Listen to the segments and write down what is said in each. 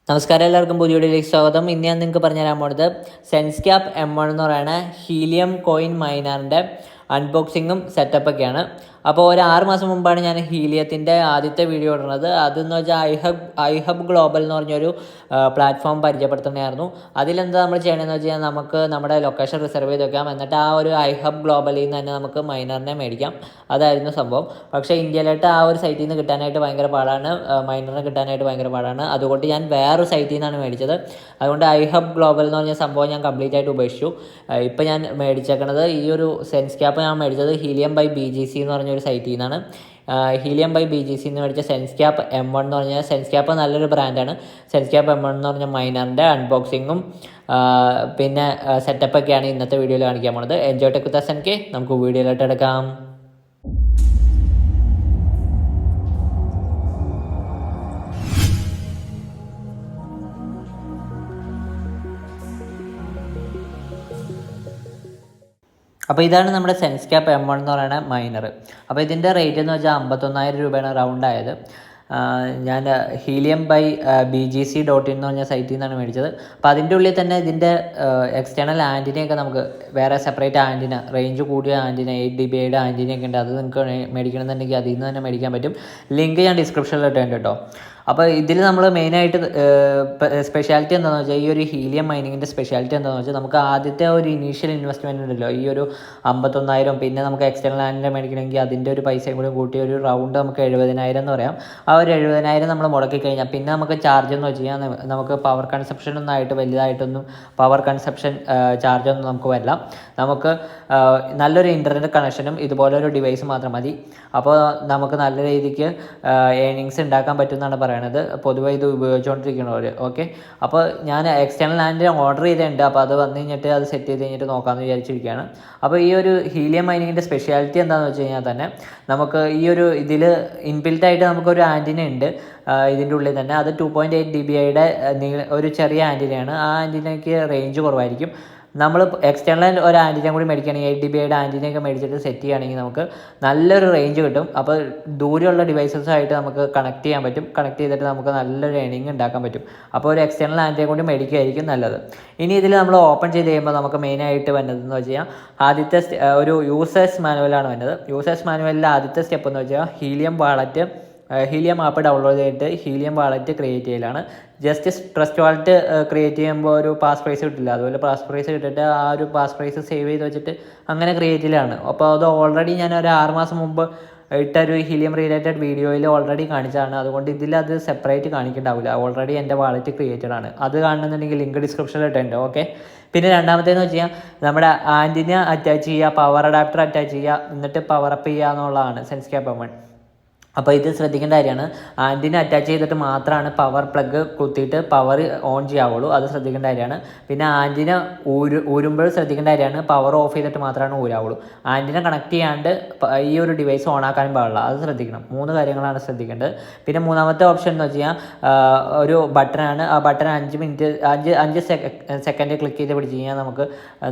നമസ്കാരം, എല്ലാവർക്കും പുതിയ വീഡിയോയിലേക്ക് സ്വാഗതം. ഇന്ന് ഞാൻ നിങ്ങൾക്ക് പറഞ്ഞുതരാൻ പോകുന്നത് SenseCap M1 എന്ന് പറയുന്ന ഹീലിയം കോയിൻ മൈനറിൻ്റെ അൺബോക്സിങ്ങും സെറ്റപ്പൊക്കെയാണ്. അപ്പോൾ ഒരു 6 മാസം മുമ്പാണ് ഞാൻ ഹീലിയത്തിൻ്റെ ആദ്യത്തെ വീഡിയോ ഇടുന്നത്. അതെന്ന് വെച്ചാൽ ഐഹബ് ഗ്ലോബൽ എന്ന് പറഞ്ഞൊരു പ്ലാറ്റ്ഫോം പരിചയപ്പെടുത്തുന്നതായിരുന്നു. അതിലെന്താ നമ്മൾ ചെയ്യണമെന്ന് വെച്ച് കഴിഞ്ഞാൽ നമുക്ക് നമ്മുടെ ലൊക്കേഷൻ റിസർവ് ചെയ്ത് വെക്കാം. എന്നിട്ട് ആ ഒരു ഐഹബ് ഗ്ലോബലിൽ നിന്ന് തന്നെ നമുക്ക് മൈനറിനെ മേടിക്കാം. അതായിരുന്നു സംഭവം. പക്ഷേ ഇന്ത്യയിലോട്ട് ആ ഒരു സൈറ്റിൽ നിന്ന് കിട്ടാനായിട്ട് ഭയങ്കര പാടാണ്, മൈനറിനെ കിട്ടാനായിട്ട് ഭയങ്കര പാടാണ്. അതുകൊണ്ട് ഞാൻ വേറൊരു സൈറ്റിൽ നിന്നാണ് മേടിച്ചത്. അതുകൊണ്ട് ഐഹബ് ഗ്ലോബൽ എന്ന് പറഞ്ഞ സംഭവം ഞാൻ കംപ്ലീറ്റ് ആയിട്ട് ഉപേക്ഷിച്ചു. ഇപ്പം ഞാൻ മേടിച്ചേക്കണത് ഈ ഒരു SenseCap ഞാൻ മേടിച്ചത് ഹീലിയം ബൈ BGC എന്ന് പറഞ്ഞൊരു സൈറ്റിൽ നിന്നാണ്. ഹീലിയം ബൈ BGC എന്ന് മേടിച്ച SenseCap M1 എന്ന് പറഞ്ഞാൽ SenseCap നല്ലൊരു ബ്രാൻഡാണ്. SenseCap M1 എന്ന് പറഞ്ഞ മൈനറിൻ്റെ അൺബോക്സിങ്ങും പിന്നെ സെറ്റപ്പൊക്കെയാണ് ഇന്നത്തെ വീഡിയോയിൽ കാണിക്കാൻ പോകുന്നത്. എൻജോയ് ടെക് വിത്ത് SNK. നമുക്ക് വീഡിയോയിലോട്ട് എടുക്കാം. അപ്പോൾ ഇതാണ് നമ്മുടെ SenseCap M1 എന്ന് പറയുന്ന മൈനർ. അപ്പോൾ ഇതിൻ്റെ റേറ്റ് എന്ന് വെച്ചാൽ 51,000 രൂപയാണ് റൗണ്ട് ആയത്. ഞാൻ ഹീലിയം ബൈ BGC.in എന്ന് പറഞ്ഞ സൈറ്റിൽ നിന്നാണ് മേടിച്ചത്. അപ്പോൾ അതിൻ്റെ ഉള്ളിൽ തന്നെ ഇതിൻ്റെ എക്സ്റ്റേണൽ ആൻറ്റിനയൊക്കെ നമുക്ക് വേറെ സെപ്പറേറ്റ് ആൻറ്റിന, റേഞ്ച് കൂടിയ ആൻറ്റിന 8 dB ആൻറ്റിനയൊക്കെ ഉണ്ട്. അത് നിങ്ങൾക്ക് മേടിക്കണമെന്നുണ്ടെങ്കിൽ അതിൽ നിന്ന് തന്നെ മേടിക്കാൻ പറ്റും. ലിങ്ക് ഞാൻ ഡിസ്ക്രിപ്ഷനിൽ ഇട്ടുണ്ട് കേട്ടോ. അപ്പോൾ ഇതിൽ നമ്മൾ മെയിനായിട്ട് സ്പെഷ്യാലിറ്റി എന്താണെന്ന് വെച്ചാൽ, ഈ ഒരു ഹീലിയം മൈനിങ്ങിൻ്റെ സ്പെഷ്യാലിറ്റി എന്താണെന്ന് വെച്ചാൽ, നമുക്ക് ആദ്യത്തെ ഒരു ഇനീഷ്യൽ ഇൻവെസ്റ്റ്മെൻറ്റ് ഉണ്ടല്ലോ, ഈ ഒരു 51,000, പിന്നെ നമുക്ക് എക്സ്റ്റേണൽ ആൻറ്റിനെ മേടിക്കണമെങ്കിൽ അതിൻ്റെ ഒരു പൈസയും കൂടി കൂട്ടി ഒരു റൗണ്ട് നമുക്ക് 70,000 എന്ന് പറയാം. ആ ഒരു 70,000 നമ്മൾ മുടക്കി കഴിഞ്ഞാൽ പിന്നെ നമുക്ക് ചാർജ് എന്ന് വെച്ച് കഴിഞ്ഞാൽ നമുക്ക് പവർ കൺസപ്ഷനൊന്നും ആയിട്ട് വലുതായിട്ടൊന്നും പവർ കൺസപ്ഷൻ ചാർജൊന്നും നമുക്ക് വരില്ല. നമുക്ക് നല്ലൊരു ഇൻ്റർനെറ്റ് കണക്ഷനും ഇതുപോലൊരു ഡിവൈസ് മാത്രം മതി. അപ്പോൾ നമുക്ക് നല്ല രീതിക്ക് ഏണിങ്സ് ഉണ്ടാക്കാൻ പറ്റുമെന്നാണ് പറയണത്, പൊതുവെ ഇത് ഉപയോഗിച്ചുകൊണ്ടിരിക്കുന്നവർ. ഓക്കെ, അപ്പോൾ ഞാൻ എക്സ്റ്റേണൽ ആൻറ്റിനെ ഓർഡർ ചെയ്തിട്ടുണ്ട്. അപ്പോൾ അത് വന്നു കഴിഞ്ഞിട്ട് അത് സെറ്റ് ചെയ്ത് കഴിഞ്ഞിട്ട് നോക്കാമെന്ന് വിചാരിച്ചിരിക്കുകയാണ്. അപ്പോൾ ഈ ഒരു ഹീലിയം മൈനിങ്ങിൻ്റെ സ്പെഷ്യാലിറ്റി എന്താണെന്ന് വെച്ച് കഴിഞ്ഞാൽ തന്നെ നമുക്ക് ഈ ഒരു ഇതിൽ ഇൻബിൽറ്റായിട്ട് നമുക്കൊരു ആൻറ്റിന ഉണ്ട് ഇതിൻ്റെ ഉള്ളിൽ തന്നെ. അത് 2.8 dB ഒരു ചെറിയ ആൻറ്റിനയാണ്. ആ ആൻറ്റിനയ്ക്ക് റേഞ്ച് കുറവായിരിക്കും. നമ്മൾ എക്സ്റ്റേണൽ ഒരു ആൻറ്റിന കൂടി മേടിക്കുകയാണെങ്കിൽ 8 dB ആൻറ്റിനയൊക്കെ മേടിച്ചിട്ട് സെറ്റ് ചെയ്യുകയാണെങ്കിൽ നമുക്ക് നല്ലൊരു റേഞ്ച് കിട്ടും. അപ്പോൾ ദൂരെയുള്ള ഡിവൈസസായിട്ട് നമുക്ക് കണക്ട് ചെയ്യാൻ പറ്റും. കണക്ട് ചെയ്തിട്ട് നമുക്ക് നല്ലൊരു ഏണിങ് ഉണ്ടാക്കാൻ പറ്റും. അപ്പോൾ ഒരു എക്സ്റ്റേണൽ ആൻറ്റിന കൂടി മേടിക്കുകയായിരിക്കും നല്ലത്. ഇനി ഇതിൽ നമ്മൾ ഓപ്പൺ ചെയ്ത് കഴിയുമ്പോൾ നമുക്ക് മെയിനായിട്ട് വന്നതെന്ന് വെച്ച് കഴിഞ്ഞാൽ ആദ്യത്തെ ഒരു യൂസേഴ്സ് മാനുവലാണ് വന്നത്. യൂസേഴ്സ് മാനുവലിലെ ആദ്യത്തെ സ്റ്റെപ്പ് എന്ന് വെച്ചാൽ ഹീലിയം ആപ്പ് ഡൗൺലോഡ് ചെയ്തിട്ട് ഹീലിയം വാളറ്റ് ക്രിയേറ്റ് ചെയ്യലാണ്. ജസ്റ്റ് ട്രസ്റ്റ് വാളറ്റ് ക്രിയേറ്റ് ചെയ്യുമ്പോൾ ഒരു പാസ് പ്രൈസ് കിട്ടില്ല. അതുപോലെ പാസ് പ്രൈസ് കിട്ടിയിട്ട് ആ ഒരു പാസ് പ്രൈസ് സേവ് ചെയ്ത് വെച്ചിട്ട് അങ്ങനെ ക്രിയേറ്റ് ചെയ്യലാണ്. അപ്പോൾ അത് ഓൾറെഡി ഞാൻ ഒരു 6 മാസം മുമ്പ് ഇട്ടൊരു ഹീലിയം റിലേറ്റഡ് വീഡിയോയിൽ ഓൾറെഡി കാണിച്ചതാണ്. അതുകൊണ്ട് ഇതിലത് സെപ്പറേറ്റ് കാണിക്കണ്ടാവില്ല. ഓൾറെഡി എൻ്റെ വാളറ്റ് ക്രിയേറ്റഡ് ആണ്. അത് കാണുന്നുണ്ടെങ്കിൽ ലിങ്ക് ഡിസ്ക്രിപ്ഷനിൽ ഇട്ടുണ്ട്. ഓക്കെ, പിന്നെ രണ്ടാമത്തേന്ന് വെച്ച് കഴിഞ്ഞാൽ നമ്മുടെ ആൻറ്റിന അറ്റാച്ച് ചെയ്യുക, പവർ അഡാപ്റ്റർ അറ്റാച്ച് ചെയ്യുക, എന്നിട്ട് പവർ അപ്പ് ചെയ്യുക എന്നുള്ളതാണ് SenseCap M1. അപ്പോൾ ഇത് ശ്രദ്ധിക്കേണ്ട കാര്യമാണ്. ആൻറ്റിന അറ്റാച്ച് ചെയ്തിട്ട് മാത്രമാണ് പവർ പ്ലഗ് കുത്തിയിട്ട് പവർ ഓൺ ചെയ്യാവുള്ളൂ. അത് ശ്രദ്ധിക്കേണ്ട കാര്യമാണ്. പിന്നെ ആൻറ്റിന ഊരുമ്പോൾ ശ്രദ്ധിക്കേണ്ട കാര്യമാണ്. പവർ ഓഫ് ചെയ്തിട്ട് മാത്രമാണ് ഊരാവുള്ളൂ. ആൻറ്റിന കണക്ട് ചെയ്യാണ്ട് ഈ ഒരു ഡിവൈസ് ഓൺ ആക്കാനും പാടില്ല. അത് ശ്രദ്ധിക്കണം. 3 കാര്യങ്ങളാണ് ശ്രദ്ധിക്കേണ്ടത്. പിന്നെ മൂന്നാമത്തെ ഓപ്ഷൻ എന്ന് വെച്ച് കഴിഞ്ഞാൽ ഒരു ബട്ടനാണ്. ആ ബട്ടൺ 5 സെക്കൻഡ് ക്ലിക്ക് ചെയ്ത് പിടിച്ച് കഴിഞ്ഞാൽ നമുക്ക്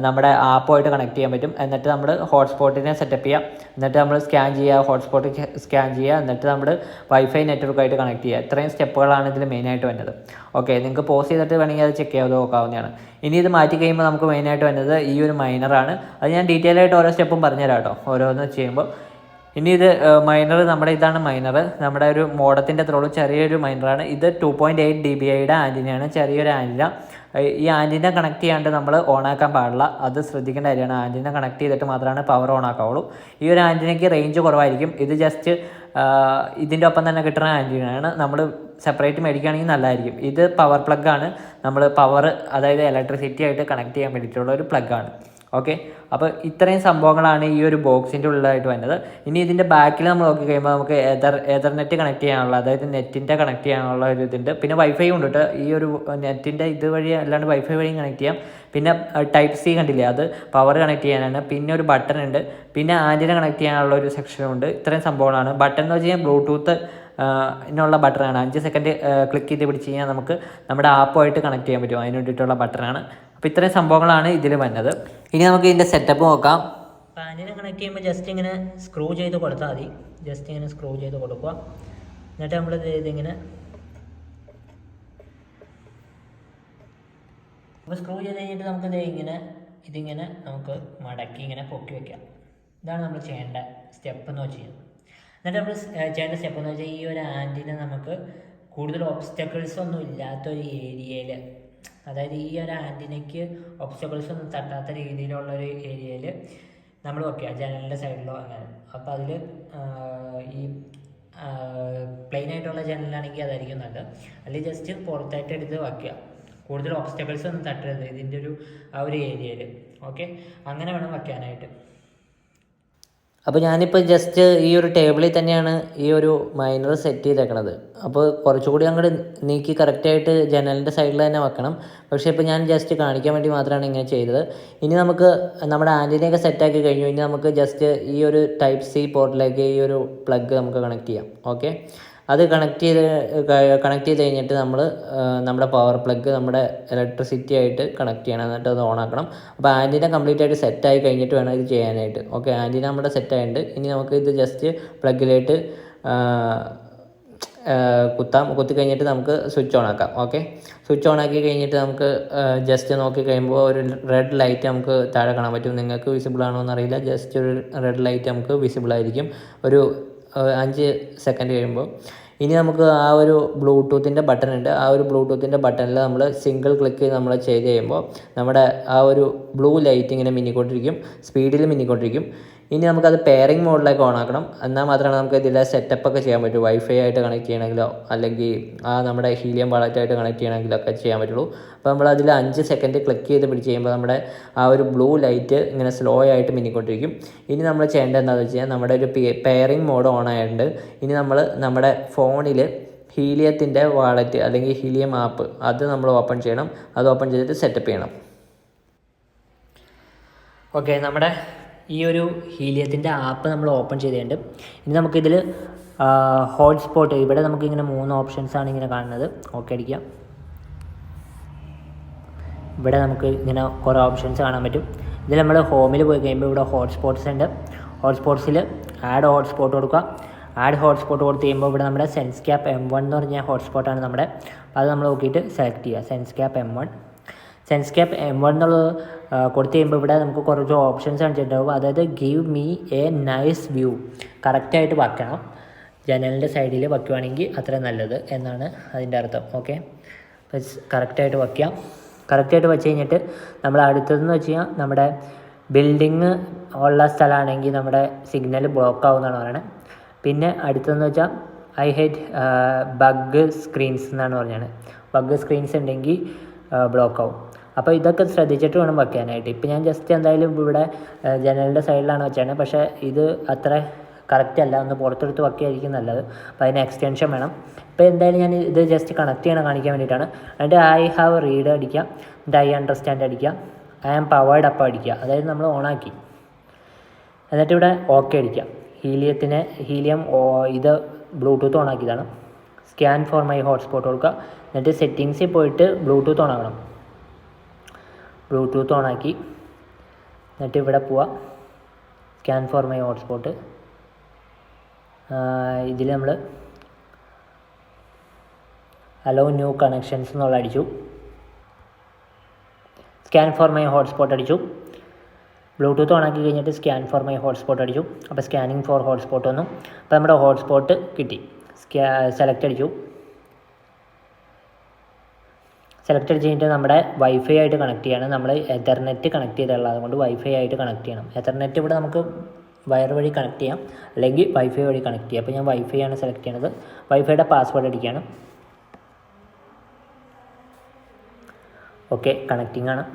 നമ്മുടെ ആപ്പുമായിട്ട് കണക്ട് ചെയ്യാൻ പറ്റും. എന്നിട്ട് നമ്മൾ ഹോട്ട്സ്പോട്ടിനെ സെറ്റപ്പ് ചെയ്യാം. എന്നിട്ട് നമ്മൾ സ്കാൻ ചെയ്യുക, ഹോട്ട്സ്പോട്ട് സ്കാൻ ചെയ്യുക, എന്നിട്ട് നമ്മൾ വൈഫൈ നെറ്റ്വർക്കായിട്ട് കണക്ട് ചെയ്യുക. ഇത്രയും സ്റ്റെപ്പുകളാണ് ഇതിൽ മെയിനായിട്ട് വരുന്നത്. ഓക്കെ, നിങ്ങൾക്ക് പോസ് ചെയ്തിട്ട് വേണമെങ്കിൽ അത് ചെക്ക് ചെയ്ത് നോക്കാവുന്നതാണ്. ഇനി ഇത് മാറ്റി കഴിയുമ്പോൾ നമുക്ക് മെയിനായിട്ട് വരുന്നത് ഈ ഒരു മൈനറാണ്. അത് ഞാൻ ഡീറ്റെയിൽ ആയിട്ട് ഓരോ സ്റ്റെപ്പും പറഞ്ഞുതരാം കേട്ടോ, ഓരോന്ന് ചെയ്യുമ്പോൾ. ഇനി ഇത് മൈനർ, ഇതാണ് മൈനർ. നമ്മുടെ ഒരു മോഡത്തിൻ്റെ അത്രയുള്ള ചെറിയൊരു മൈനറാണ് ഇത്. 2.8 dB ആൻറ്റിനയാണ്, ചെറിയൊരു ആൻറ്റിന. ഈ ആൻറ്റിന കണക്ട് ചെയ്യാണ്ട് നമ്മൾ ഓണാക്കാൻ പാടില്ല. അത് ശ്രദ്ധിക്കേണ്ട കാര്യമാണ്. ആൻറ്റിന കണക്ട് ചെയ്തിട്ട് മാത്രമാണ് പവർ ഓൺ ആക്കാവുള്ളൂ. ഈ ഒരു ആൻറ്റിനയ്ക്ക് റേഞ്ച് കുറവായിരിക്കും. ഇത് ജസ്റ്റ് ഇതിൻ്റെ ഒപ്പം തന്നെ കിട്ടുന്ന ആൻറ്റിനയാണ്. നമ്മൾ സെപ്പറേറ്റ് മേടിക്കുകയാണെങ്കിൽ നല്ലതായിരിക്കും. ഇത് പവർ പ്ലഗ്ഗാണ്. നമ്മൾ പവർ, അതായത് ഇലക്ട്രിസിറ്റി ആയിട്ട് കണക്ട് ചെയ്യാൻ വേണ്ടിയിട്ടുള്ള ഒരു പ്ലഗ്ഗാണ്. ഓക്കെ, അപ്പോൾ ഇത്രയും സംഭവങ്ങളാണ് ഈ ഒരു ബോക്സിൻ്റെ ഉള്ളിലായിട്ട് വരുന്നത്. ഇനി ഇതിൻ്റെ ബാക്കിൽ നമ്മൾ നോക്കി കഴിയുമ്പോൾ നമുക്ക് എതർനെറ്റ് കണക്ട് ചെയ്യാനുള്ള, അതായത് നെറ്റിൻ്റെ കണക്ട് ചെയ്യാനുള്ള ഒരു ഇതുണ്ട്. പിന്നെ വൈഫൈ ഉണ്ട് കേട്ടോ. ഈ ഒരു നെറ്റിൻ്റെ ഇതുവഴി അല്ലാണ്ട് വൈഫൈ വഴി കണക്ട് ചെയ്യാം. പിന്നെ ടൈപ്പ് സി കണ്ടില്ലേ, അത് പവർ കണക്ട് ചെയ്യാനാണ്. പിന്നെ ഒരു ബട്ടൺ ഉണ്ട്. പിന്നെ ആൻറ്റിന കണക്ട് ചെയ്യാനുള്ള ഒരു സെക്ഷനുണ്ട്. ഇത്രയും സംഭവങ്ങളാണ്. ബട്ടൺ എന്ന് വെച്ച് കഴിഞ്ഞാൽ ബ്ലൂടൂത്ത് നുള്ള ബട്ടണാണ്. 5 സെക്കൻഡ് ക്ലിക്ക് ചെയ്ത് പിടിച്ച് കഴിഞ്ഞാൽ നമുക്ക് നമ്മുടെ ആപ്പുമായിട്ട് കണക്ട് ചെയ്യാൻ പറ്റും. അതിന് വേണ്ടിയിട്ടുള്ള ബട്ടണാണ്. അപ്പോൾ ഇത്രയും സംഭവങ്ങളാണ് ഇതിൽ വന്നത്. ഇനി നമുക്ക് ഇതിൻ്റെ സെറ്റപ്പ് നോക്കാം. ആൻറ്റിന കണക്ട് ചെയ്യുമ്പോൾ ജസ്റ്റ് ഇങ്ങനെ സ്ക്രൂ ചെയ്ത് കൊടുത്താൽ മതി. ജസ്റ്റ് ഇങ്ങനെ സ്ക്രൂ ചെയ്ത് കൊടുക്കുക. എന്നിട്ട് നമ്മൾ ഇതിങ്ങനെ അപ്പോൾ സ്ക്രൂ ചെയ്ത് കഴിഞ്ഞിട്ട് നമുക്കിത് ഇതിങ്ങനെ നമുക്ക് മടക്കി ഇങ്ങനെ പൊക്കി വയ്ക്കാം. ഇതാണ് നമ്മൾ ചെയ്യേണ്ട സ്റ്റെപ്പ് എന്ന് വെച്ച് കഴിഞ്ഞാൽ. എന്നിട്ട് നമ്മൾ ചെയ്യേണ്ട സ്റ്റെപ്പ് എന്ന് വെച്ചാൽ ഈ ഒരു ആൻറ്റിനെ നമുക്ക് കൂടുതൽ ഒബ്സ്റ്റക്കിൾസ് ഒന്നും ഇല്ലാത്തൊരു ഏരിയയിൽ, അതായത് ഈ ഒരു ആൻറ്റിനയ്ക്ക് ഒബ്സ്റ്റക്കിൾസ് ഒന്നും തട്ടാത്ത രീതിയിലുള്ളൊരു ഏരിയയിൽ നമ്മൾ വയ്ക്കുക, ജനലിൻ്റെ സൈഡിലോ അങ്ങനെ. അപ്പോൾ അതിൽ ഈ പ്ലെയിൻ ആയിട്ടുള്ള ജനലാണെങ്കിൽ അതായിരിക്കും നല്ലത്. അല്ലെങ്കിൽ ജസ്റ്റ് പുറത്തായിട്ട് എടുത്ത് വയ്ക്കുക, കൂടുതൽ ഒബ്സ്റ്റക്കിൾസ് ഒന്നും തട്ടരുത് ഇതിൻ്റെ ആ ഒരു ഏരിയയിൽ. ഓക്കെ, അങ്ങനെ വേണം വയ്ക്കാനായിട്ട്. അപ്പോൾ ഞാനിപ്പോൾ ജസ്റ്റ് ഈ ഒരു ടേബിളിൽ തന്നെയാണ് ഈ ഒരു മൈനർ സെറ്റ് ചെയ്തേക്കണത്. അപ്പോൾ കുറച്ചുകൂടി അങ്ങോട്ട് നീക്കി കറക്റ്റായിട്ട് ജനലിൻ്റെ സൈഡിൽ തന്നെ വെക്കണം. പക്ഷേ ഇപ്പോൾ ഞാൻ ജസ്റ്റ് കാണിക്കാൻ വേണ്ടി മാത്രമാണ് ഇങ്ങനെ ചെയ്തത്. ഇനി നമുക്ക് നമ്മുടെ ആൻറ്റിനെയൊക്കെ സെറ്റാക്കി കഴിഞ്ഞു. ഇനി നമുക്ക് ജസ്റ്റ് ഈ ഒരു ടൈപ്പ് സി പോർട്ടിലേക്ക് ഈ ഒരു പ്ലഗ് നമുക്ക് കണക്ട് ചെയ്യാം. ഓക്കെ, അത് കണക്ട് ചെയ്ത് കഴിഞ്ഞിട്ട് നമ്മൾ നമ്മുടെ പവർ പ്ലഗ് നമ്മുടെ ഇലക്ട്രിസിറ്റി ആയിട്ട് കണക്ട് ചെയ്യണം. എന്നിട്ട് അത് ഓൺ ആക്കണം. അപ്പോൾ ആൻറ്റിന കംപ്ലീറ്റ് ആയിട്ട് സെറ്റായി കഴിഞ്ഞിട്ട് വേണം ഇത് ചെയ്യാനായിട്ട്. ഓക്കെ, ആൻറ്റിന നമ്മുടെ സെറ്റായിട്ടുണ്ട്. ഇനി നമുക്ക് ഇത് ജസ്റ്റ് പ്ലഗിലേക്ക് കുത്തി കഴിഞ്ഞിട്ട് നമുക്ക് സ്വിച്ച് ഓൺ ആക്കാം. ഓക്കെ, സ്വിച്ച് ഓൺ ആക്കി കഴിഞ്ഞിട്ട് നമുക്ക് ജസ്റ്റ് നോക്കി കഴിയുമ്പോൾ ഒരു റെഡ് ലൈറ്റ് നമുക്ക് താഴെ കാണാൻ പറ്റും. നിങ്ങൾക്ക് വിസിബിൾ ആണോ എന്നറിയില്ല. ജസ്റ്റ് ഒരു റെഡ് ലൈറ്റ് നമുക്ക് വിസിബിൾ ആയിരിക്കും ഒരു 5 സെക്കൻഡ് കഴിയുമ്പോൾ. ഇനി നമുക്ക് ആ ഒരു ബ്ലൂടൂത്തിൻ്റെ ബട്ടൺ ഉണ്ട്. ആ ഒരു ബ്ലൂടൂത്തിൻ്റെ ബട്ടണിൽ നമ്മൾ സിംഗിൾ ക്ലിക്ക് നമ്മൾ ചെയ്ത് കഴിയുമ്പോൾ നമ്മുടെ ആ ഒരു ബ്ലൂ ലൈറ്റ് ഇങ്ങനെ മിന്നിക്കൊണ്ടിരിക്കും, സ്പീഡിൽ മിന്നിക്കൊണ്ടിരിക്കും. ഇനി നമുക്കത് പെയറിംഗ് മോഡിലേക്ക് ഓൺ ആക്കണം. എന്നാൽ മാത്രമാണ് നമുക്ക് ഇതിലെ സെറ്റപ്പൊക്കെ ചെയ്യാൻ പറ്റൂ. വൈഫൈ ആയിട്ട് കണക്ട് ചെയ്യണമെങ്കിലോ അല്ലെങ്കിൽ നമ്മുടെ ഹീലിയം വാളറ്റായിട്ട് കണക്ട് ചെയ്യണമെങ്കിലോ ഒക്കെ ചെയ്യാൻ പറ്റുള്ളൂ. അപ്പോൾ നമ്മളതിൽ 5 സെക്കൻഡ് ക്ലിക്ക് ചെയ്ത് പിടിച്ച് കഴിയുമ്പോൾ നമ്മുടെ ആ ഒരു ബ്ലൂ ലൈറ്റ് ഇങ്ങനെ സ്ലോ ആയിട്ട് മിന്നിക്കൊണ്ടിരിക്കും. ഇനി നമ്മൾ ചെയ്യേണ്ടത് എന്താണെന്ന് വെച്ച് കഴിഞ്ഞാൽ നമ്മുടെ ഒരു പെയറിംഗ് മോഡ് ഓൺ ആയിട്ടുണ്ട്. ഇനി നമ്മൾ നമ്മുടെ ഫോണിൽ ഹീലിയത്തിൻ്റെ വാളറ്റ് അല്ലെങ്കിൽ ഹീലിയം ആപ്പ് അത് നമ്മൾ ഓപ്പൺ ചെയ്യണം. അത് ഓപ്പൺ ചെയ്തിട്ട് സെറ്റപ്പ് ചെയ്യണം. ഓക്കെ, നമ്മുടെ ഈ ഒരു ഹീലിയത്തിൻ്റെ ആപ്പ് നമ്മൾ ഓപ്പൺ ചെയ്തിട്ടുണ്ട്. ഇനി നമുക്കിതിൽ ഹോട്ട്സ്പോട്ട്, ഇവിടെ നമുക്കിങ്ങനെ 3 ഓപ്ഷൻസാണ് ഇങ്ങനെ കാണുന്നത്. ഓക്കെ അടിക്കാം. ഇവിടെ നമുക്ക് ഇങ്ങനെ കുറേ ഓപ്ഷൻസ് കാണാൻ പറ്റും. ഇതിൽ നമ്മൾ ഹോമിൽ പോയി കഴിയുമ്പോൾ ഇവിടെ ഹോട്ട്സ്പോട്ട്സ് ഉണ്ട്. ഹോട്ട്സ്പോട്ട്സിൽ ആഡ് ഹോട്ട്സ്പോട്ട് കൊടുക്കുക. ആഡ് ഹോട്ട്സ്പോട്ട് കൊടുത്ത് കഴിയുമ്പോൾ ഇവിടെ നമ്മുടെ SenseCap M1 എന്ന് പറഞ്ഞ ഹോട്ട്സ്പോട്ടാണ് നമ്മുടെ. അപ്പോൾ അത് നമ്മൾ നോക്കിയിട്ട് സെലക്ട് ചെയ്യുക, SenseCap M1. SenseCap M1 എന്നുള്ളത് കൊടുത്തു കഴിയുമ്പോൾ ഇവിടെ നമുക്ക് കുറച്ച് ഓപ്ഷൻസ് കാണിച്ചിട്ടുണ്ടാവും. അതായത് give me A nice view, കറക്റ്റായിട്ട് വയ്ക്കണം. ജനലിൻ്റെ സൈഡിൽ വയ്ക്കുകയാണെങ്കിൽ അത്ര നല്ലത് എന്നാണ് അതിൻ്റെ അർത്ഥം. ഓക്കെ, കറക്റ്റായിട്ട് വയ്ക്കാം. കറക്റ്റായിട്ട് വെച്ച് കഴിഞ്ഞിട്ട് നമ്മൾ അടുത്തതെന്ന് വെച്ച് കഴിഞ്ഞാൽ നമ്മുടെ ബിൽഡിങ് ഉള്ള സ്ഥലമാണെങ്കിൽ നമ്മുടെ സിഗ്നൽ ബ്ലോക്ക് ആവുമെന്നാണ് പറയുന്നത്. പിന്നെ അടുത്തതെന്ന് വെച്ചാൽ ഐ ഹേറ്റ് ബഗ് സ്ക്രീൻസ് എന്നാണ് പറഞ്ഞത്. ബഗ് സ്ക്രീൻസ് ഉണ്ടെങ്കിൽ ബ്ലോക്ക് ആവും. അപ്പോൾ ഇതൊക്കെ ശ്രദ്ധിച്ചിട്ട് വേണം വയ്ക്കാനായിട്ട്. ഇപ്പോൾ ഞാൻ ജസ്റ്റ് എന്തായാലും ഇവിടെ ജനലിൻ്റെ സൈഡിലാണ് വെച്ചാണ്. പക്ഷേ ഇത് അത്ര കറക്റ്റ് അല്ല, ഒന്ന് പുറത്തെടുത്ത് വയ്ക്കുകയായിരിക്കും നല്ലത്. അപ്പോൾ അതിന് എക്സ്റ്റൻഷൻ വേണം. ഇപ്പോൾ എന്തായാലും ഞാൻ ഇത് ജസ്റ്റ് കണക്ട് ചെയ്യണം കാണിക്കാൻ വേണ്ടിയിട്ടാണ്. എന്നിട്ട് ഐ ഹാവ് റീഡ് അടിക്കുക, എന്നിട്ട് ഐ അണ്ടർസ്റ്റാൻഡ് അടിക്കുക, ഐ ആം പവേർഡ് അപ്പ് അടിക്കുക, അതായത് നമ്മൾ ഓണാക്കി. എന്നിട്ട് ഇവിടെ ഓക്കെ അടിക്കുക. ഹീലിയം ഇത് ബ്ലൂടൂത്ത് ഓണാക്കിയതാണ്. സ്കാൻ ഫോർ മൈ ഹോട്ട്സ്പോട്ട് കൊടുക്കുക. എന്നിട്ട് സെറ്റിങ്സിൽ പോയിട്ട് ബ്ലൂടൂത്ത് ഓണാക്കണം. ബ്ലൂടൂത്ത് ഓണാക്കി എന്നിട്ട് ഇവിടെ പോവാം, സ്കാൻ ഫോർ മൈ ഹോട്ട്സ്പോട്ട്. ഇതിൽ നമ്മൾ അലോ ന്യൂ കണക്ഷൻസ് എന്നുള്ള അടിച്ചു. സ്കാൻ ഫോർ മൈ ഹോട്ട്സ്പോട്ട് അടിച്ചു. ബ്ലൂടൂത്ത് ഓണാക്കി കഴിഞ്ഞിട്ട് സ്കാൻ ഫോർ മൈ ഹോട്ട്സ്പോട്ട് അടിച്ചു. അപ്പോൾ സ്കാനിങ് ഫോർ ഹോട്ട്സ്പോട്ട് വന്നു. അപ്പോൾ നമ്മുടെ ഹോട്ട്സ്പോട്ട് കിട്ടി. സെലക്ട് അടിച്ചു. സെലക്ട് അടിച്ച് കഴിഞ്ഞിട്ട് നമ്മുടെ വൈഫൈ ആയിട്ട് കണക്ട് ചെയ്യണം. നമ്മൾ എതർനെറ്റ് കണക്ട് ചെയ്തുള്ളത്, അതുകൊണ്ട് വൈഫൈ ആയിട്ട് കണക്ട് ചെയ്യണം. എതർനെറ്റ് ഇവിടെ നമുക്ക് വയർ വഴി കണക്ട് ചെയ്യാം, അല്ലെങ്കിൽ വൈഫൈ വഴി കണക്ട് ചെയ്യാം. അപ്പോൾ ഞാൻ വൈഫൈ ആണ് സെലക്ട് ചെയ്യണത്. വൈഫൈയുടെ പാസ്വേഡ് അടിക്കുകയാണ്. ഓക്കെ, കണക്റ്റിംഗ് ആണ്.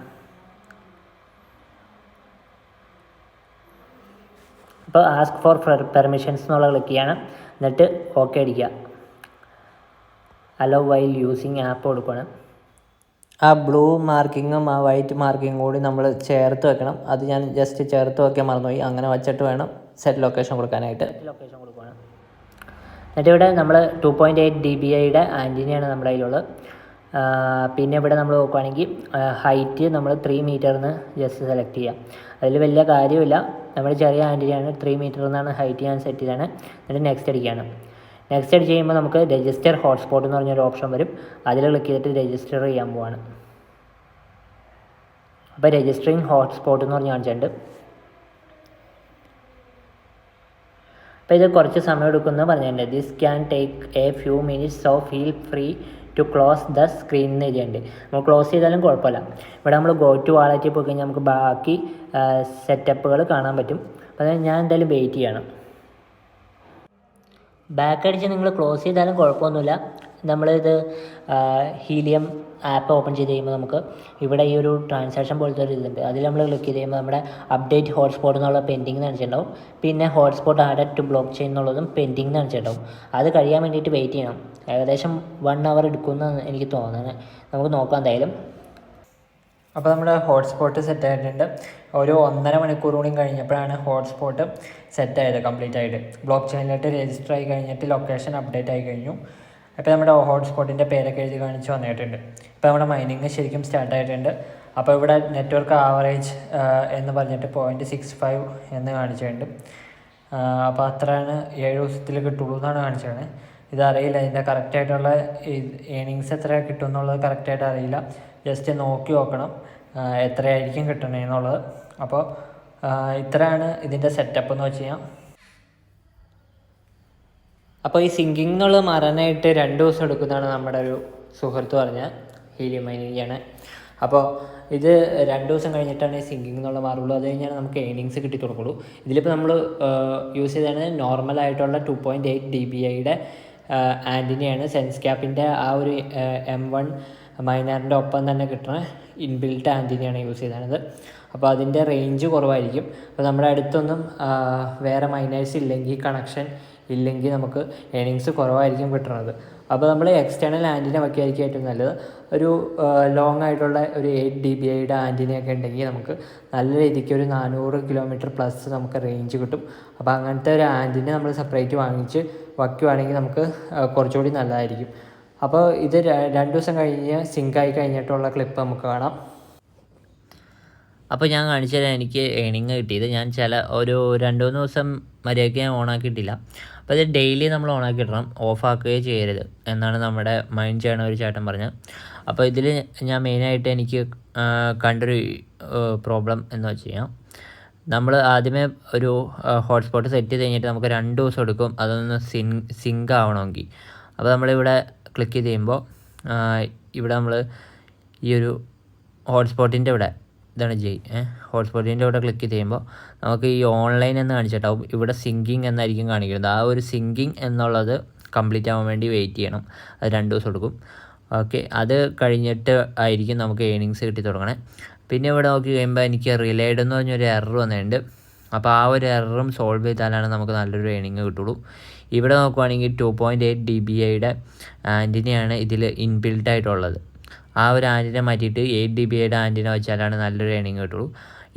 അപ്പോൾ ആസ്ക് ഫോർ പെർമിഷൻസ് എന്നുള്ള ക്ലിക്ക് ചെയ്യണം. എന്നിട്ട് ഓക്കെ അടിക്കുക. അലോ വൈൽ യൂസിങ് ആപ്പ് കൊടുക്കണം. ആ ബ്ലൂ മാർക്കിങ്ങും ആ വൈറ്റ് മാർക്കിങ്ങും കൂടി നമ്മൾ ചേർത്ത് വെക്കണം. അത് ഞാൻ ജസ്റ്റ് ചേർത്ത് വെക്കാൻ മറന്നുപോയി. അങ്ങനെ വെച്ചിട്ട് വേണം സെറ്റ് ലൊക്കേഷൻ കൊടുക്കാനായിട്ട്. ലൊക്കേഷൻ കൊടുക്കണം. എന്നിട്ട് ഇവിടെ നമ്മൾ 2.8 dBയുടെ ആൻറ്റിനയാണ് നമ്മുടെ കയ്യിലുള്ളത്. പിന്നെ ഇവിടെ നമ്മൾ നോക്കുകയാണെങ്കിൽ ഹൈറ്റ് നമ്മൾ 3 മീറ്ററിന് ജസ്റ്റ് സെലക്ട് ചെയ്യാം. അതിൽ വലിയ കാര്യമില്ല, നമ്മൾ ചെറിയ ആൻറ്റിനയാണ്. 3 മീറ്റർ എന്നാണ് ഹൈറ്റ് ഞാൻ സെറ്റ് ചെയ്താണ്. എന്നിട്ട് നെക്സ്റ്റ് അടിക്കുകയാണ്. നെക്സ്റ്റ് അടിച്ച് കഴിയുമ്പോൾ നമുക്ക് രജിസ്റ്റർ ഹോട്ട്സ്പോട്ട് എന്ന് പറഞ്ഞൊരു ഓപ്ഷൻ വരും. അതിൽ ക്ലിക്ക് ചെയ്തിട്ട് രജിസ്റ്റർ ചെയ്യാൻ പോവാണ്. അപ്പോൾ രജിസ്റ്ററിങ് ഹോട്ട്സ്പോട്ട് എന്ന് പറഞ്ഞ് കാണിച്ചിട്ടുണ്ട്. അപ്പോൾ ഇത് കുറച്ച് സമയം എടുക്കുമെന്ന് പറഞ്ഞിട്ടുണ്ട്. This can take a few minutes, so feel free to close the screen എന്ന് എഴുതിയിട്ടുണ്ട്. നമ്മൾ ക്ലോസ് ചെയ്താലും കുഴപ്പമില്ല. ഇവിടെ നമ്മൾ ഗോ ടു വാളറ്റിൽ പോയി കഴിഞ്ഞാൽ നമുക്ക് ബാക്കി സെറ്റപ്പുകൾ കാണാൻ പറ്റും. അപ്പോൾ ഞാൻ എന്തായാലും വെയിറ്റ് ചെയ്യണം. ബാക്ക് അടിച്ച് നിങ്ങൾ ക്ലോസ് ചെയ്താലും കുഴപ്പമൊന്നുമില്ല. നമ്മളിത് ഹീലിയം ആപ്പ് ഓപ്പൺ ചെയ്ത് കഴിയുമ്പോൾ നമുക്ക് ഇവിടെ ഈ ഒരു ട്രാൻസാക്ഷൻ പോലത്തെ ഒരു ഇതുണ്ട്. അതിൽ നമ്മൾ ക്ലിക്ക് ചെയ്ത് കഴിയുമ്പോൾ നമ്മുടെ അപ്ഡേറ്റ് ഹോട്ട്സ്പോട്ട് എന്നുള്ള പെൻഡിങ് കാണിച്ചിട്ടുണ്ടാവും. പിന്നെ hotspot added to blockchain എന്നുള്ളതും പെൻഡിങ് കാണിച്ചിട്ടുണ്ടാവും. അത് കഴിയാൻ വേണ്ടിയിട്ട് വെയിറ്റ് ചെയ്യണം. ഏകദേശം 1 hour എടുക്കുമെന്ന് എനിക്ക് തോന്നുന്നത്. നമുക്ക് നോക്കാം എന്തായാലും. അപ്പോൾ നമ്മുടെ ഹോട്ട്സ്പോട്ട് സെറ്റ് ആയിട്ടുണ്ട്. ഒരു 1.5 മണിക്കൂർ കൂടി കഴിഞ്ഞപ്പോഴാണ് ഹോട്ട്സ്പോട്ട് സെറ്റ് ആയത് കംപ്ലീറ്റ് ആയിട്ട്. ബ്ലോക്ക് ചെയിനിലോട്ട് രജിസ്റ്റർ ആയി കഴിഞ്ഞിട്ട് ലൊക്കേഷൻ അപ്ഡേറ്റ് ആയി കഴിഞ്ഞു. അപ്പോൾ നമ്മുടെ ഹോട്ട്സ്പോട്ടിൻ്റെ പേരൊക്കെ എഴുതി കാണിച്ച് വന്നിട്ടുണ്ട്. ഇപ്പോൾ നമ്മുടെ മൈനിങ് ശരിക്കും സ്റ്റാർട്ട് ആയിട്ടുണ്ട്. അപ്പോൾ ഇവിടെ നെറ്റ്വർക്ക് ആവറേജ് എന്ന് പറഞ്ഞിട്ട് 0.65 എന്ന് കാണിച്ചിട്ടുണ്ട്. അപ്പോൾ അത്രയാണ് 7 ദിവസത്തിൽ കിട്ടുള്ളൂ എന്നാണ് കാണിച്ചത്. ഇതറിയില്ല ഇതിൻ്റെ കറക്റ്റായിട്ടുള്ള ഏണിങ്സ് എത്ര കിട്ടും എന്നുള്ളത് കറക്റ്റായിട്ട് അറിയില്ല. ജസ്റ്റ് നോക്കി നോക്കണം എത്രയായിരിക്കും കിട്ടണമെന്നുള്ളത്. അപ്പോൾ ഇത്രയാണ് ഇതിൻ്റെ സെറ്റപ്പ് എന്ന് വെച്ച് കഴിഞ്ഞാൽ. അപ്പോൾ ഈ സിങ്കിങ് എന്നുള്ളത് മാറാനായിട്ട് 2 ദിവസം എടുക്കുന്നതാണ് നമ്മുടെ ഒരു സുഹൃത്ത് പറഞ്ഞ ഹീലിയം മൈനിങ് ചെയ്യണേ. അപ്പോൾ ഇത് 2 ദിവസം കഴിഞ്ഞിട്ടാണ് ഈ സിങ്കിങ് എന്നുള്ള മാറുള്ളൂ. അത് കഴിഞ്ഞാൽ നമുക്ക് ഏണിങ്സ് കിട്ടി തുടങ്ങുള്ളൂ. ഇതിലിപ്പോൾ നമ്മൾ യൂസ് ചെയ്താണ് നോർമലായിട്ടുള്ള 2.8 dBയുടെ ആൻറ്റിനെയാണ്. സെൻസ്ക്യാപ്പിൻ്റെ ആ ഒരു M1 മൈനറിൻ്റെ ഒപ്പം തന്നെ കിട്ടുന്ന ഇൻബിൽറ്റ് ആൻറ്റിനെയാണ് യൂസ് ചെയ്തത്. അപ്പോൾ അതിൻ്റെ റേഞ്ച് കുറവായിരിക്കും. അപ്പോൾ നമ്മുടെ അടുത്തൊന്നും വേറെ മൈനേഴ്സ് ഇല്ലെങ്കിൽ, കണക്ഷൻ ഇല്ലെങ്കിൽ നമുക്ക് ഏണിങ്സ് കുറവായിരിക്കും കിട്ടുന്നത്. അപ്പോൾ നമ്മൾ എക്സ്റ്റേണൽ ആൻറ്റിന വയ്ക്കായിരിക്കും ഏറ്റവും നല്ലത്. ഒരു ലോങ് ആയിട്ടുള്ള ഒരു 8 dBയുടെ ആൻറ്റിനയൊക്കെ ഉണ്ടെങ്കിൽ നമുക്ക് നല്ല രീതിക്ക് ഒരു 400 കിലോമീറ്റർ പ്ലസ് നമുക്ക് റേഞ്ച് കിട്ടും. അപ്പോൾ അങ്ങനത്തെ ഒരു ആൻറ്റിന നമ്മൾ സെപ്പറേറ്റ് വാങ്ങിച്ച് വയ്ക്കുവാണെങ്കിൽ നമുക്ക് കുറച്ചുകൂടി നല്ലതായിരിക്കും. അപ്പോൾ ഇത് 2 ദിവസം കഴിഞ്ഞ് സിങ്കായി കഴിഞ്ഞിട്ടുള്ള ക്ലിപ്പ് നമുക്ക് കാണാം. അപ്പോൾ ഞാൻ കാണിച്ചുതരാം എനിക്ക് ഏണിങ് കിട്ടിയത്. ഞാൻ ഒരു 2-3 ദിവസം മര്യാദയ്ക്ക് ഞാൻ ഓണാക്കിയിട്ടില്ല. അപ്പോൾ ഇത് ഡെയിലി നമ്മൾ ഓണാക്കിയിടണം, ഓഫാക്കുകയോ ചെയ്യരുത് എന്നാണ് നമ്മുടെ മൈൻഡ് ചെയ്യണ ഒരു ചേട്ടൻ പറഞ്ഞത്. അപ്പോൾ ഇതിൽ ഞാൻ മെയിനായിട്ട് എനിക്ക് കണ്ടൊരു പ്രോബ്ലം എന്ന് വെച്ച് കഴിഞ്ഞാൽ, നമ്മൾ ആദ്യമേ ഒരു ഹോട്ട്സ്പോട്ട് സെറ്റ് ചെയ്ത് കഴിഞ്ഞിട്ട് നമുക്ക് 2 ദിവസം എടുക്കും അതൊന്ന് സിങ്ക് ആവണമെങ്കിൽ. അപ്പോൾ നമ്മളിവിടെ ക്ലിക്ക് ചെയ്ത് കഴിയുമ്പോൾ ഇവിടെ നമ്മൾ ഈ ഒരു ഹോട്ട്സ്പോട്ടിൻ്റെ ഇവിടെ ഇതാണ് ഹോട്ട്സ്പോട്ടിൻ്റെ ഇവിടെ ക്ലിക്ക് ചെയ്യുമ്പോൾ നമുക്ക് ഈ ഓൺലൈൻ എന്ന് കാണിച്ചിട്ടാവും. ഇവിടെ സിങ്കിങ് എന്നായിരിക്കും കാണിക്കുന്നത്. ആ ഒരു സിങ്കിങ് എന്നുള്ളത് കംപ്ലീറ്റ് ആവാൻ വേണ്ടി വെയിറ്റ് ചെയ്യണം. അത് 2 ദിവസം എടുക്കും. ഓക്കെ, അത് കഴിഞ്ഞിട്ട് ആയിരിക്കും നമുക്ക് ഏണിങ്സ് കിട്ടി തുടങ്ങണേ. പിന്നെ ഇവിടെ നോക്കി കഴിയുമ്പോൾ എനിക്ക് റിലേഡ് എന്ന് പറഞ്ഞൊരു എറർ വന്നിട്ടുണ്ട്. അപ്പോൾ ആ ഒരു എററും സോൾവ് ചെയ്താലാണ് നമുക്ക് നല്ലൊരു ഏണിങ് കിട്ടുള്ളൂ. ഇവിടെ നോക്കുവാണെങ്കിൽ 2.8 dBയുടെ ആൻറ്റിനെയാണ് ഇതിൽ ഇൻബിൽറ്റ് ആയിട്ടുള്ളത്. ആ ഒരു ആൻറ്റിന മാറ്റിയിട്ട് 8 dBയുടെ ആൻറ്റിന വെച്ചാലാണ് നല്ലൊരു ഏണിങ് കിട്ടുള്ളൂ.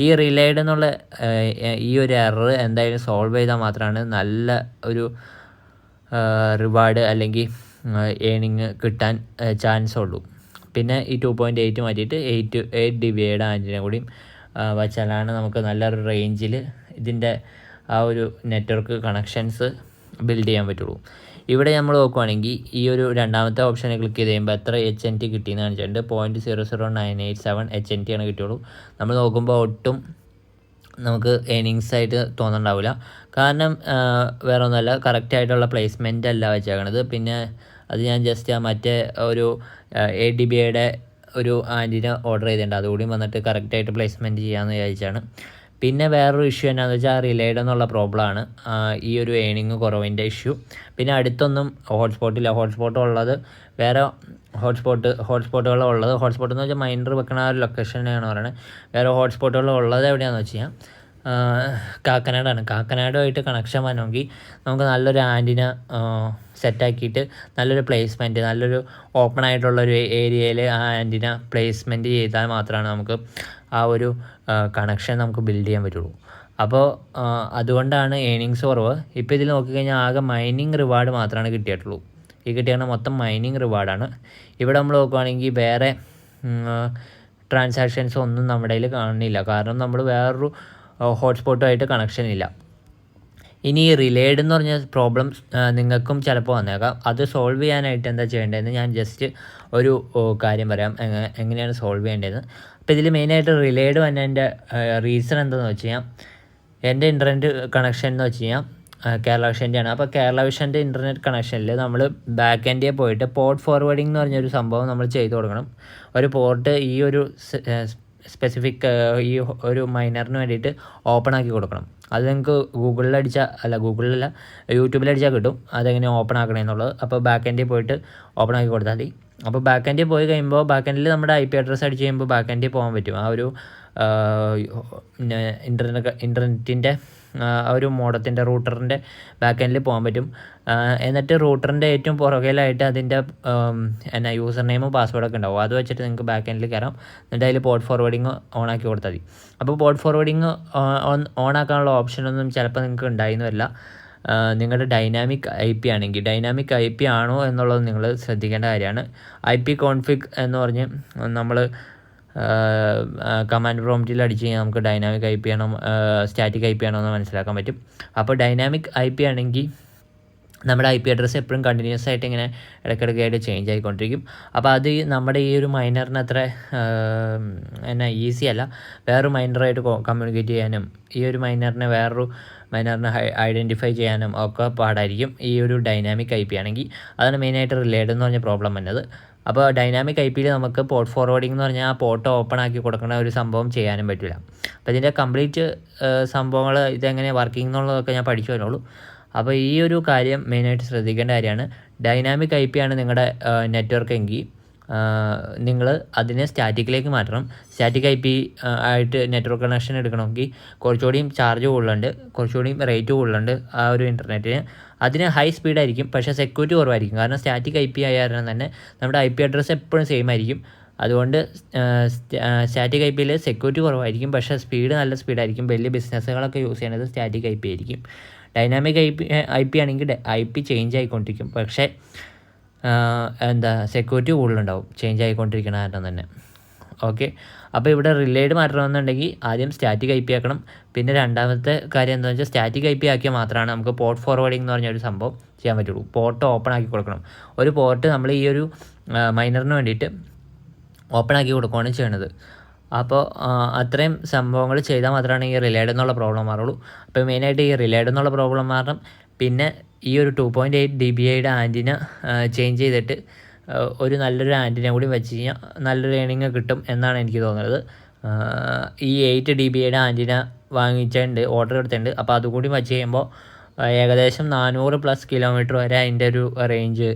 ഈ റിലേഡ് എന്നുള്ള ഈ ഒരു എറർ എന്തായാലും സോൾവ് ചെയ്താൽ മാത്രമാണ് നല്ല ഒരു റിവാർഡ് അല്ലെങ്കിൽ ഏണിങ് കിട്ടാൻ ചാൻസ് ഉള്ളൂ. പിന്നെ ഈ 2.8 മാറ്റിയിട്ട് 8 dBയുടെ ആൻറ്റിന കൂടിയും വച്ചാലാണ് നമുക്ക് നല്ലൊരു റേഞ്ചിൽ ഇതിൻ്റെ ആ ഒരു നെറ്റ്വർക്ക് കണക്ഷൻസ് ബിൽഡ് ചെയ്യാൻ പറ്റുള്ളൂ. ഇവിടെ നമ്മൾ നോക്കുവാണെങ്കിൽ ഈ ഒരു രണ്ടാമത്തെ ഓപ്ഷനെ ക്ലിക്ക് ചെയ്ത് കഴിയുമ്പോൾ എത്ര HNT കിട്ടിയെന്ന് കാണിച്ചിട്ടുണ്ട്. 0.00987 HNT ആണ് കിട്ടുള്ളൂ. നമ്മൾ നോക്കുമ്പോൾ ഒട്ടും നമുക്ക് ഏണിങ്സ് ആയിട്ട് തോന്നുന്നുണ്ടാവില്ല. കാരണം വേറെ ഒന്നുമല്ല, കറക്റ്റായിട്ടുള്ള പ്ലേസ്മെൻ്റ് അല്ല വെച്ചേക്കണത്. പിന്നെ അത് ഞാൻ ജസ്റ്റ് മറ്റേ ഒരു 8 dBയുടെ ഒരു ആൻറ്റിന ഓർഡർ ചെയ്തിട്ടുണ്ട്. അതുകൂടി വന്നിട്ട് കറക്റ്റായിട്ട് പ്ലേസ്മെൻറ്റ് ചെയ്യാമെന്ന് വിചാരിച്ചാണ്. പിന്നെ വേറൊരു ഇഷ്യൂ എന്നാന്ന് വെച്ചാൽ റിലേഡ് എന്നുള്ള പ്രോബ്ലമാണ് ഈ ഒരു ഏണിങ് കുറവിൻ്റെ ഇഷ്യൂ. പിന്നെ അടുത്തൊന്നും ഹോട്ട്സ്പോട്ടില്ല. ഹോട്ട്സ്പോട്ട് ഉള്ളത് വേറെ ഹോട്ട്സ്പോട്ടുകളുള്ളത് ഹോട്ട്സ്പോട്ട് എന്ന് വെച്ചാൽ മൈനർ വെക്കണ ആ ഒരു ലൊക്കേഷനാണ് പറയുന്നത്. വേറെ ഹോട്ട്സ്പോട്ടുകളുള്ളത് എവിടെയാണെന്ന് വെച്ച് കഴിഞ്ഞാൽ കാക്കനാടാണ്. കാക്കനാടുമായിട്ട് കണക്ഷൻ വരണമെങ്കിൽ നമുക്ക് നല്ലൊരു ആൻറ്റിന സെറ്റാക്കിയിട്ട് നല്ലൊരു പ്ലേസ്മെൻറ്റ്, നല്ലൊരു ഓപ്പൺ ആയിട്ടുള്ളൊരു ഏരിയയിൽ ആ ആൻറ്റിന പ്ലേസ്മെൻറ്റ് ചെയ്താൽ മാത്രമാണ് നമുക്ക് ആ ഒരു കണക്ഷൻ നമുക്ക് ബിൽഡ് ചെയ്യാൻ പറ്റുള്ളൂ. അപ്പോൾ അതുകൊണ്ടാണ് ഏണിങ്സ് കുറവ്. ഇപ്പോൾ ഇതിൽ നോക്കിക്കഴിഞ്ഞാൽ ആകെ മൈനിങ് റിവാർഡ് മാത്രമാണ് കിട്ടിയിട്ടുള്ളൂ. ഈ കിട്ടിയാണ് മൊത്തം മൈനിങ് റിവാർഡാണ്. ഇവിടെ നമ്മൾ നോക്കുകയാണെങ്കിൽ വേറെ ട്രാൻസാക്ഷൻസ് ഒന്നും നമ്മുടെ കയ്യിൽ കാണുന്നില്ല. കാരണം നമ്മൾ വേറൊരു ഹോട്ട്സ്പോട്ടുമായിട്ട് കണക്ഷൻ ഇല്ല. ഇനി ഈ റിലേഡ് എന്ന് പറഞ്ഞ പ്രോബ്ലം നിങ്ങൾക്കും ചിലപ്പോൾ വന്നേക്കാം. അത് സോൾവ് ചെയ്യാനായിട്ട് എന്താ ചെയ്യേണ്ടതെന്ന് ഞാൻ ജസ്റ്റ് ഒരു കാര്യം പറയാം, എങ്ങനെയാണ് സോൾവ് ചെയ്യേണ്ടതെന്ന്. അപ്പോൾ ഇതിൽ മെയിനായിട്ട് റിലേഡ് വന്നതിൻ്റെ റീസൺ എന്താണെന്ന് വെച്ച് കഴിഞ്ഞാൽ, എൻ്റെ ഇൻ്റർനെറ്റ് കണക്ഷൻ എന്ന് വെച്ച് കഴിഞ്ഞാൽ കേരള വിഷൻ്റെയാണ്. അപ്പോൾ കേരള വിഷൻ്റെ ഇൻ്റർനെറ്റ് കണക്ഷനിൽ നമ്മൾ ബാക്ക് എൻഡിൽ പോയിട്ട് പോർട്ട് ഫോർവേഡിംഗ് എന്ന് പറഞ്ഞൊരു സംഭവം നമ്മൾ ചെയ്ത് കൊടുക്കണം. ഒരു പോർട്ട് ഈ ഒരു സ്പെസിഫിക് ഈ ഒരു മൈനറിന് വേണ്ടിയിട്ട് ഓപ്പൺ ആക്കി കൊടുക്കണം. അത് നിങ്ങൾക്ക് ഗൂഗിളിലല്ല യൂട്യൂബിലടിച്ചാൽ കിട്ടും അതെങ്ങനെ ഓപ്പൺ ആക്കണമെന്നുള്ളത്. അപ്പോൾ ബാക്ക് എൻഡിൽ പോയിട്ട് ഓപ്പൺ ആക്കി കൊടുത്താൽ മതി. അപ്പോൾ ബാക്ക് എൻഡിൽ പോയി കഴിയുമ്പോൾ ബാക്ക് എൻഡിൽ നമ്മുടെ IP അഡ്രസ്സ് അടിച്ച് കഴിയുമ്പോൾ ബാക്ക് എൻഡിൽ പോകാൻ പറ്റും. ആ ഒരു ഇൻ്റർനെറ്റിൻ്റെ ആ ഒരു മോഡത്തിൻ്റെ റൂട്ടറിൻ്റെ ബാക്ക് എൻഡിൽ പോകാൻ പറ്റും. എന്നിട്ട് റൂട്ടറിൻ്റെ ഏറ്റവും പുറകിലായിട്ട് അതിൻ്റെ യൂസർ നെയിമും പാസ്വേഡൊക്കെ ഉണ്ടാവും. അത് വെച്ചിട്ട് നിങ്ങൾക്ക് ബാക്ക് എൻഡിൽ കയറാം. എന്നിട്ട് അതിൽ പോർട്ട് ഫോർവേഡിങ് ഓൺ ആക്കി കൊടുത്താൽ മതി. അപ്പോൾ പോർട്ട് ഫോർവേഡിങ് ഓൺ ആക്കാനുള്ള ഓപ്ഷനൊന്നും ചിലപ്പോൾ നിങ്ങൾക്ക് ഉണ്ടായിന്ന് വരില്ല. നിങ്ങളുടെ ഡൈനാമിക് IP ആണെങ്കിൽ, ഡൈനാമിക് IP ആണോ എന്നുള്ളത് നിങ്ങൾ ശ്രദ്ധിക്കേണ്ട കാര്യമാണ്. IP കോൺഫിഗ് എന്ന് പറഞ്ഞ് നമ്മൾ കമാൻഡ് പ്രോംപ്റ്റിൽ അടിച്ച് കഴിഞ്ഞാൽ നമുക്ക് ഡൈനാമിക് IP ആണോ സ്റ്റാറ്റിക് IP ആണോ എന്ന് മനസ്സിലാക്കാൻ പറ്റും. അപ്പോൾ ഡൈനാമിക് IP ആണെങ്കിൽ നമ്മുടെ IP അഡ്രസ്സ് എപ്പോഴും കണ്ടിന്യൂസ് ആയിട്ട് ഇങ്ങനെ ഇടയ്ക്കിടയ്ക്കായിട്ട് ചേഞ്ച് ആയിക്കൊണ്ടിരിക്കും. അപ്പോൾ അത് നമ്മുടെ ഈ ഒരു മൈനറിന് അത്ര ഈസി അല്ല. വേറൊരു മൈനറായിട്ട് കമ്മ്യൂണിക്കേറ്റ് ചെയ്യാനും ഈ ഒരു മൈനറിനെ വേറൊരു മൈനറിനെ ഐഡൻറ്റിഫൈ ചെയ്യാനും ഒക്കെ പാടായിരിക്കും ഈ ഒരു ഡൈനാമിക് IP ആണെങ്കിൽ. അതാണ് മെയിനായിട്ട് റിലേഡ് എന്ന് പറഞ്ഞ പ്രോബ്ലം വന്നത്. അപ്പോൾ ഡൈനാമിക് IPയിൽ നമുക്ക് പോർട്ട് ഫോർവേഡിംഗ് എന്ന് പറഞ്ഞാൽ ആ പോർട്ട് ഓപ്പൺ ആക്കി കൊടുക്കുന്ന ഒരു സംഭവം ചെയ്യാനും പറ്റില്ല. അപ്പോൾ ഇതിൻ്റെ കംപ്ലീറ്റ് സംഭവങ്ങൾ ഇതെങ്ങനെ വർക്കിംഗ് എന്നുള്ളതൊക്കെ ഞാൻ പഠിച്ചു വരുന്നുള്ളൂ. അപ്പോൾ ഈ ഒരു കാര്യം മെയിനായിട്ട് ശ്രദ്ധിക്കേണ്ട കാര്യമാണ്. ഡൈനാമിക് IP ആണ് നിങ്ങളുടെ നെറ്റ്വർക്ക് എങ്കിൽ നിങ്ങൾ അതിനെ സ്റ്റാറ്റിക്കിലേക്ക് മാറ്റണം. സ്റ്റാറ്റിക് IP ആയിട്ട് നെറ്റ്വർക്ക് കണക്ഷൻ എടുക്കണമെങ്കിൽ കുറച്ചുകൂടിയും ചാർജ് കൂടുതലുണ്ട്, കുറച്ചുകൂടിയും റേറ്റ് കൂടുതലുണ്ട് ആ ഒരു ഇൻ്റർനെറ്റിന്. അതിന് ഹൈ സ്പീഡായിരിക്കും, പക്ഷേ സെക്യൂരിറ്റി കുറവായിരിക്കും. കാരണം സ്റ്റാറ്റിക് IP ആയ കാരണം തന്നെ നമ്മുടെ IP അഡ്രസ്സ് എപ്പോഴും സെയിം ആയിരിക്കും. അതുകൊണ്ട് സ്റ്റാറ്റിക് IPയിൽ സെക്യൂരിറ്റി കുറവായിരിക്കും, പക്ഷേ സ്പീഡ് നല്ല സ്പീഡായിരിക്കും. വലിയ ബിസിനസ്സുകളൊക്കെ യൂസ് ചെയ്യുന്നത് സ്റ്റാറ്റിക് IP ആയിരിക്കും. ഡൈനാമിക് IP ആണെങ്കിൽ IP ചേഞ്ച് ആയിക്കൊണ്ടിരിക്കും, പക്ഷേ സെക്യൂരിറ്റി കൂടുതലുണ്ടാവും ചേഞ്ച് ആയിക്കൊണ്ടിരിക്കണ കാരണം തന്നെ. ഓക്കെ, അപ്പോൾ ഇവിടെ റിലേഡ് മാറ്റണമെന്നുണ്ടെങ്കിൽ ആദ്യം സ്റ്റാറ്റിക് IP ആക്കണം. പിന്നെ രണ്ടാമത്തെ കാര്യം എന്താണെന്ന് വെച്ചാൽ സ്റ്റാറ്റിക് IP ആക്കിയാൽ മാത്രമാണ് നമുക്ക് പോർട്ട് ഫോർവേഡിംഗ് എന്ന് പറഞ്ഞൊരു സംഭവം ചെയ്യാൻ പറ്റുള്ളൂ. പോർട്ട് ഓപ്പൺ ആക്കി കൊടുക്കണം. ഒരു പോർട്ട് നമ്മൾ ഈ ഒരു മൈനറിന് വേണ്ടിയിട്ട് ഓപ്പൺ ആക്കി കൊടുക്കുകയാണ് ചെയ്യണത്. അപ്പോൾ അത്രയും സംഭവങ്ങൾ ചെയ്താൽ മാത്രമാണ് ഈ റിലേഡ് എന്നുള്ള പ്രോബ്ലം മാറുള്ളൂ. അപ്പോൾ മെയിനായിട്ട് ഈ റിലേഡ് എന്നുള്ള പ്രോബ്ലം മാറണം. പിന്നെ ഈ ഒരു 2.8 dBയുടെ ആൻറ്റിന ചേഞ്ച് ചെയ്തിട്ട് ഒരു നല്ലൊരു ആൻറ്റിന കൂടി വെച്ച് കഴിഞ്ഞാൽ നല്ലൊരു ഏണിങ് കിട്ടും എന്നാണ് എനിക്ക് തോന്നുന്നത്. ഈ 8 dBയുടെ ആൻറ്റിന വാങ്ങിച്ചിട്ടുണ്ട്, ഓർഡർ എടുത്തിട്ടുണ്ട്. അപ്പോൾ അതുകൂടി വെച്ച് കഴിയുമ്പോൾ ഏകദേശം 400+ കിലോമീറ്റർ വരെ അതിൻ്റെ ഒരു റേഞ്ച്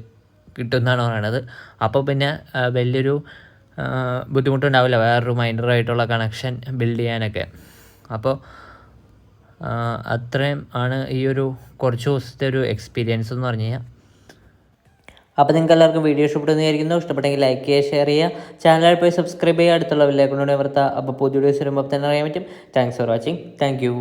കിട്ടുമെന്നാണ് പറയണത്. അപ്പോൾ പിന്നെ വലിയൊരു ബുദ്ധിമുട്ടുണ്ടാവില്ല വേറൊരു മൈനറായിട്ടുള്ള കണക്ഷൻ ബിൽഡ് ചെയ്യാനൊക്കെ. അപ്പോൾ അത്രയും ആണ് ഈ ഒരു കുറച്ച് ദിവസത്തെ ഒരു എക്സ്പീരിയൻസ് എന്ന് പറഞ്ഞു കഴിഞ്ഞാൽ. അപ്പോൾ നിങ്ങൾക്ക് എല്ലാവർക്കും വീഡിയോ ഇഷ്ടപ്പെടുന്നു വിചാരിക്കുന്നു. ഇഷ്ടപ്പെട്ടെങ്കിൽ ലൈക്ക് ചെയ്യുക, ഷെയർ ചെയ്യുക, ചാനലിൽ പോയി സബ്സ്ക്രൈബ് ചെയ്യുക, അടുത്തുള്ള ബെല്ലൈക്കൺ കൂടി അമർത്തുക. അപ്പോൾ പുതിയ വീഡിയോസ് വരുമ്പോൾ തന്നെ അറിയാൻ പറ്റും. Thanks for watching. Thank you.